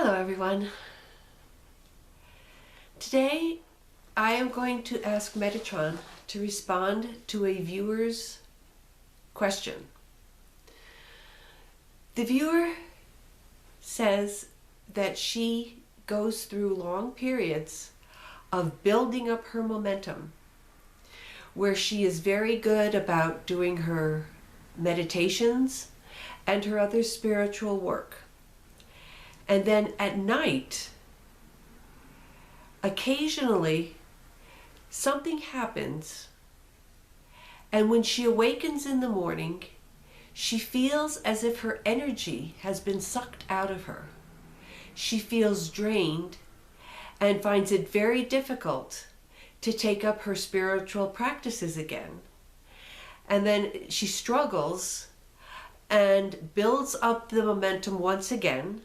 Hello everyone. Today I am going to ask Metatron to respond to a viewer's question. The viewer says that she goes through long periods of building up her momentum, where she is very good about doing her meditations and her other spiritual work. And then at night, occasionally, something happens, and when she awakens in the morning, she feels as if her energy has been sucked out of her. She feels drained and finds it very difficult to take up her spiritual practices again. And then she struggles and builds up the momentum once again.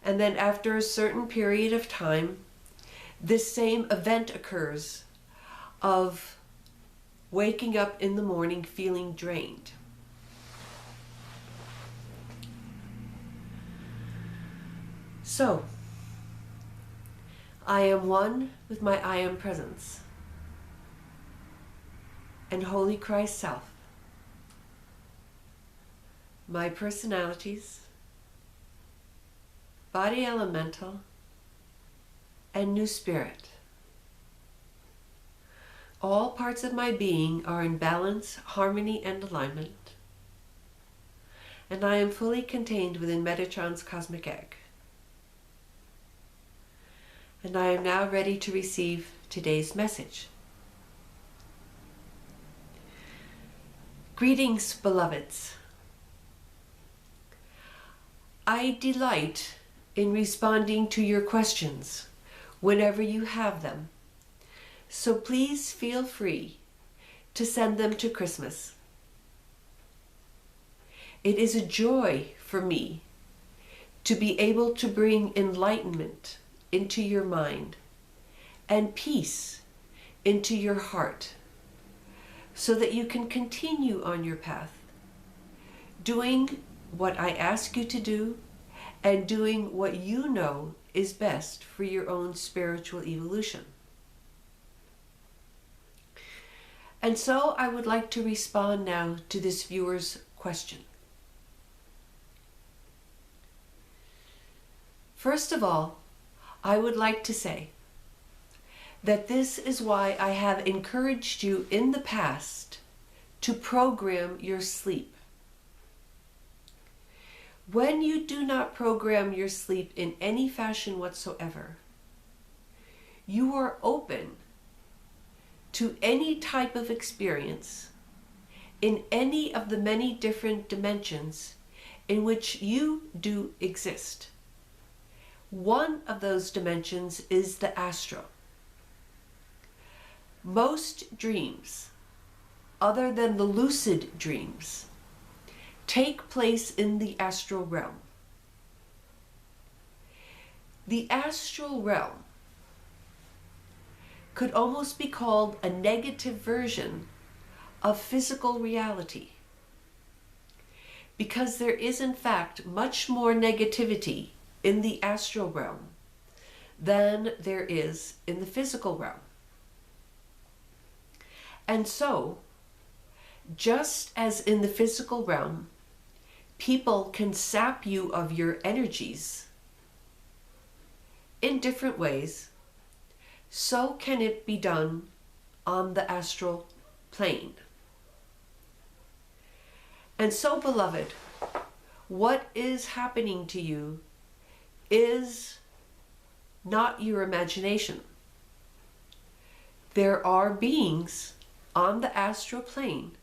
And then after a certain period of time, this same event occurs of waking up in the morning feeling drained. So, I am one with my I Am Presence and Holy Christ Self, my personalities, body elemental, and new spirit. All parts of my being are in balance, harmony, and alignment, and I am fully contained within Metatron's cosmic egg. And I am now ready to receive today's message. Greetings, beloveds. I delight in responding to your questions whenever you have them. So please feel free to send them to Christmas. It is a joy for me to be able to bring enlightenment into your mind and peace into your heart so that you can continue on your path, doing what I ask you to do and doing what you know is best for your own spiritual evolution. And so I would like to respond now to this viewer's question. First of all, I would like to say that this is why I have encouraged you in the past to program your sleep. When you do not program your sleep in any fashion whatsoever, you are open to any type of experience in any of the many different dimensions in which you do exist. One of those dimensions is the astral. Most dreams, other than the lucid dreams, take place in the astral realm. The astral realm could almost be called a negative version of physical reality, because there is in fact much more negativity in the astral realm than there is in the physical realm. And so, just as in the physical realm, people can sap you of your energies in different ways, so can it be done on the astral plane. And so, beloved, what is happening to you is not your imagination. There are beings on the astral plane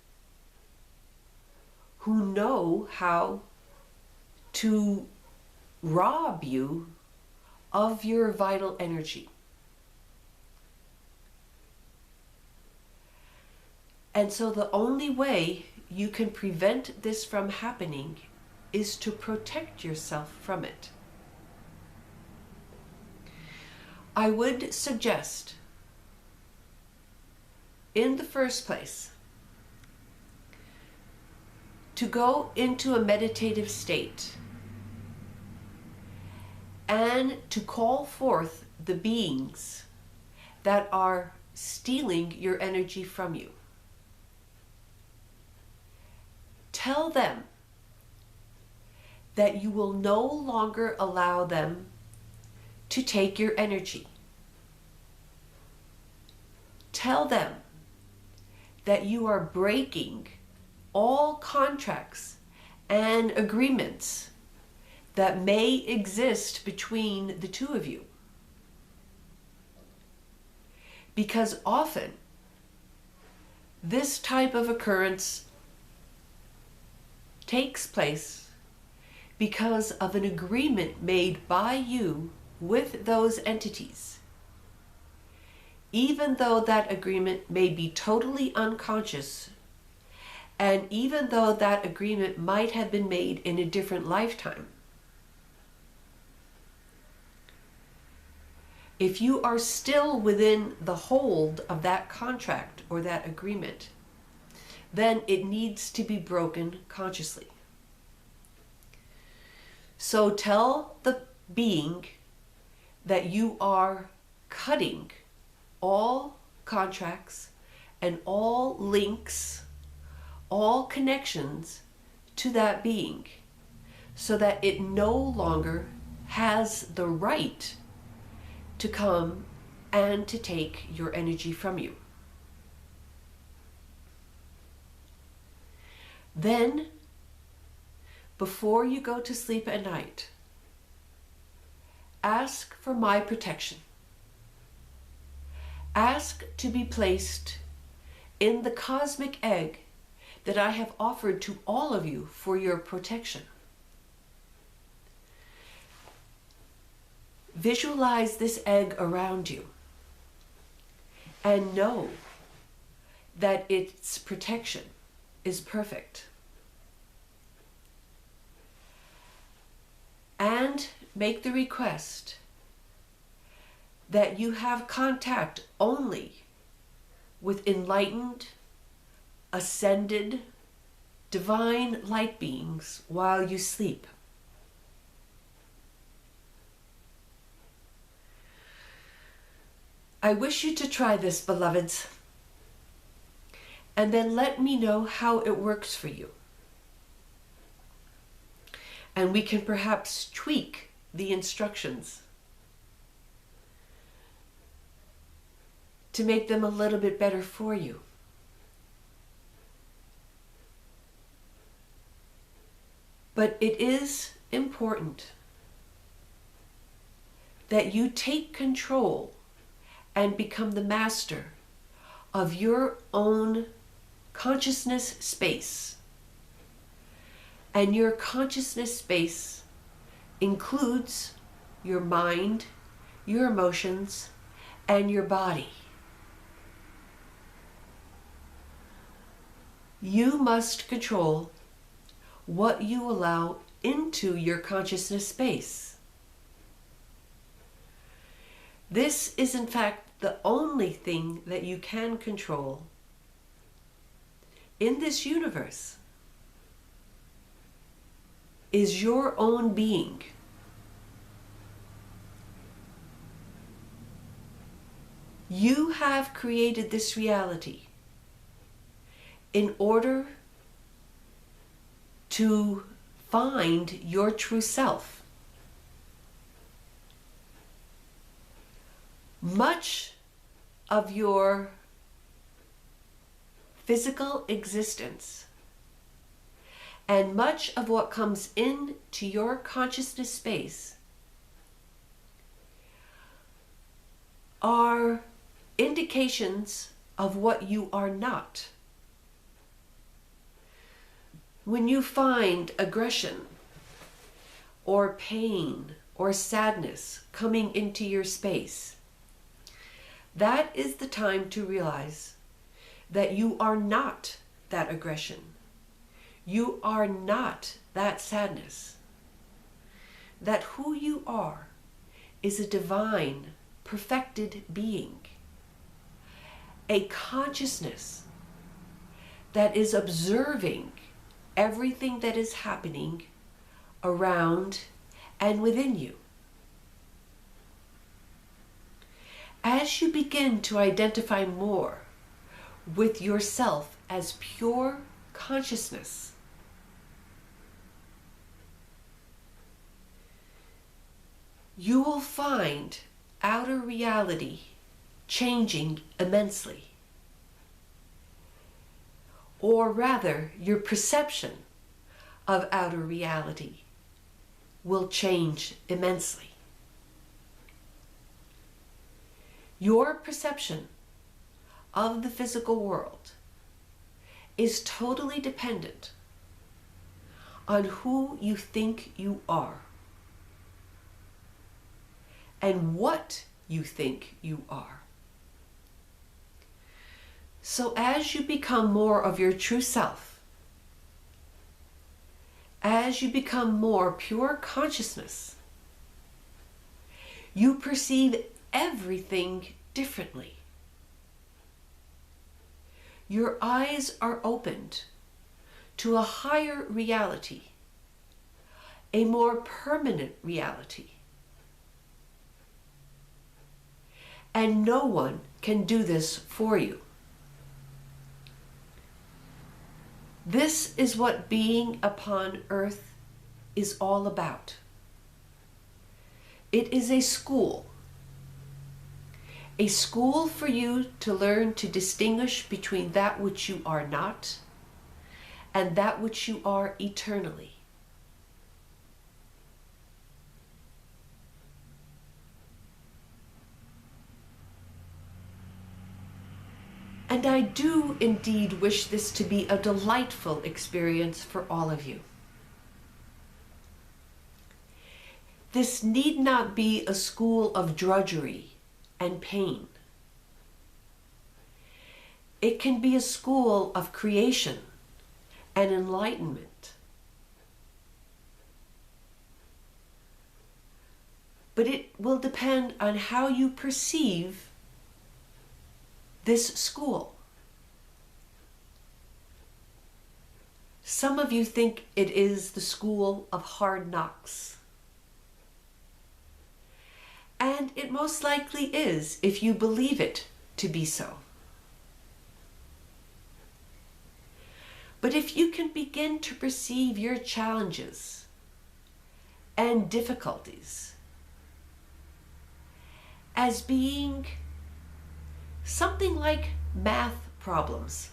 who know how to rob you of your vital energy. And so the only way you can prevent this from happening is to protect yourself from it. I would suggest, in the first place, to go into a meditative state and to call forth the beings that are stealing your energy from you. Tell them that you will no longer allow them to take your energy. Tell them that you are breaking all contracts and agreements that may exist between the two of you. Because often this type of occurrence takes place because of an agreement made by you with those entities. Even though that agreement may be totally unconscious, and even though that agreement might have been made in a different lifetime, if you are still within the hold of that contract or that agreement, then it needs to be broken consciously. So tell the being that you are cutting all contracts and all links, all connections to that being, so that it no longer has the right to come and to take your energy from you. Then, before you go to sleep at night, ask for my protection. Ask to be placed in the cosmic egg that I have offered to all of you for your protection. Visualize this egg around you and know that its protection is perfect. And make the request that you have contact only with enlightened, ascended, divine light beings while you sleep. I wish you to try this, beloveds, and then let me know how it works for you. And we can perhaps tweak the instructions to make them a little bit better for you. But it is important that you take control and become the master of your own consciousness space. And your consciousness space includes your mind, your emotions, and your body. You must control what you allow into your consciousness space. This is in fact the only thing that you can control in this universe, is your own being. You have created this reality in order to find your true self. Much of your physical existence and much of what comes into your consciousness space are indications of what you are not. When you find aggression or pain or sadness coming into your space, that is the time to realize that you are not that aggression. You are not that sadness. That who you are is a divine, perfected being. A consciousness that is observing everything that is happening around and within you. As you begin to identify more with yourself as pure consciousness, you will find outer reality changing immensely. Or rather, your perception of outer reality will change immensely. Your perception of the physical world is totally dependent on who you think you are and what you think you are. So as you become more of your true self, as you become more pure consciousness, you perceive everything differently. Your eyes are opened to a higher reality, a more permanent reality. And no one can do this for you. This is what being upon earth is all about. It is a school for you to learn to distinguish between that which you are not and that which you are eternally. And I do indeed wish this to be a delightful experience for all of you. This need not be a school of drudgery and pain. It can be a school of creation and enlightenment. But it will depend on how you perceive this school. Some of you think it is the school of hard knocks. And it most likely is if you believe it to be so. But if you can begin to perceive your challenges and difficulties as being something like math problems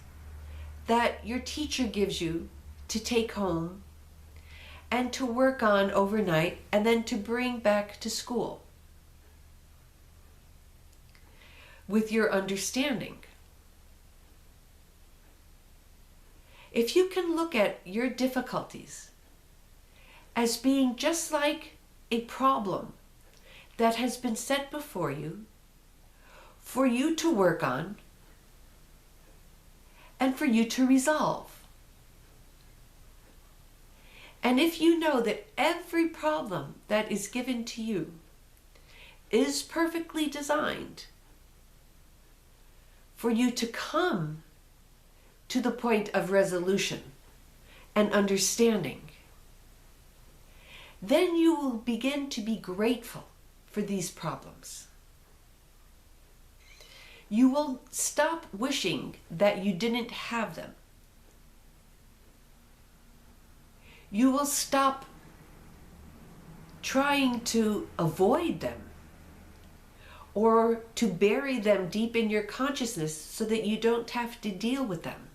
that your teacher gives you to take home and to work on overnight and then to bring back to school with your understanding. If you can look at your difficulties as being just like a problem that has been set before you for you to work on and for you to resolve. And if you know that every problem that is given to you is perfectly designed for you to come to the point of resolution and understanding, then you will begin to be grateful for these problems. You will stop wishing that you didn't have them. You will stop trying to avoid them or to bury them deep in your consciousness so that you don't have to deal with them.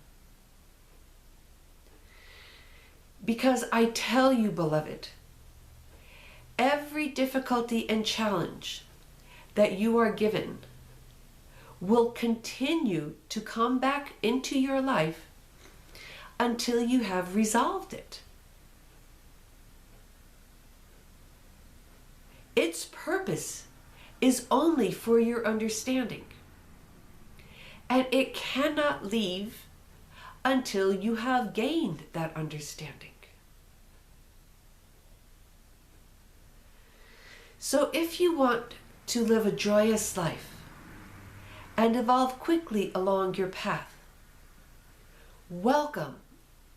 Because I tell you, beloved, every difficulty and challenge that you are given will continue to come back into your life until you have resolved it. Its purpose is only for your understanding, and it cannot leave until you have gained that understanding. So if you want to live a joyous life and evolve quickly along your path, welcome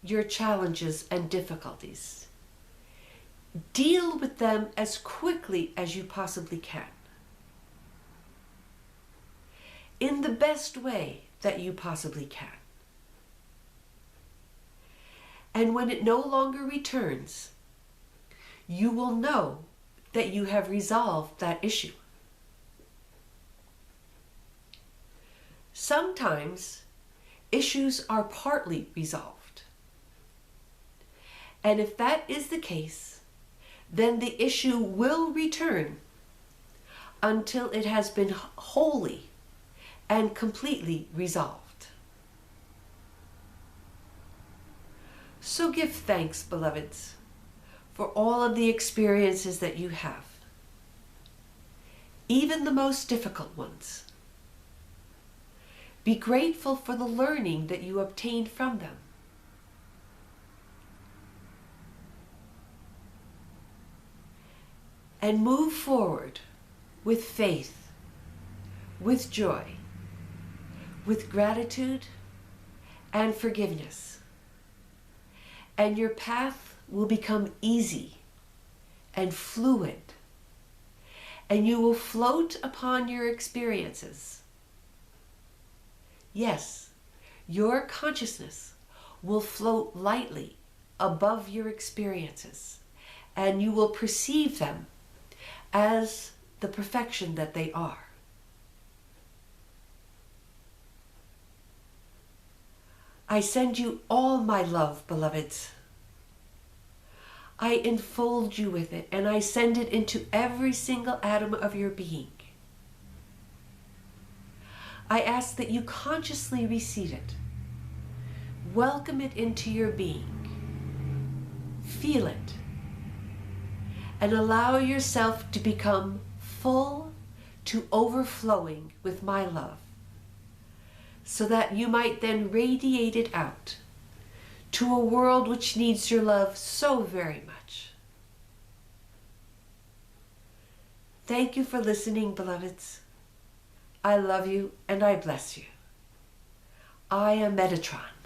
your challenges and difficulties. Deal with them as quickly as you possibly can. in the best way that you possibly can. And when it no longer returns, you will know that you have resolved that issue. Sometimes issues are partly resolved. And if that is the case, then the issue will return until it has been wholly and completely resolved. So give thanks, beloveds, for all of the experiences that you have, even the most difficult ones. Be grateful for the learning that you obtained from them. And move forward with faith, with joy, with gratitude and forgiveness. And your path will become easy and fluid, and you will float upon your experiences. Yes, your consciousness will float lightly above your experiences, and you will perceive them as the perfection that they are. I send you all my love, beloveds. I enfold you with it, and I send it into every single atom of your being. I ask that you consciously receive it. Welcome it into your being. Feel it. And allow yourself to become full to overflowing with my love, so that you might then radiate it out to a world which needs your love so very much. Thank you for listening, beloveds. I love you and I bless you. I am Metatron.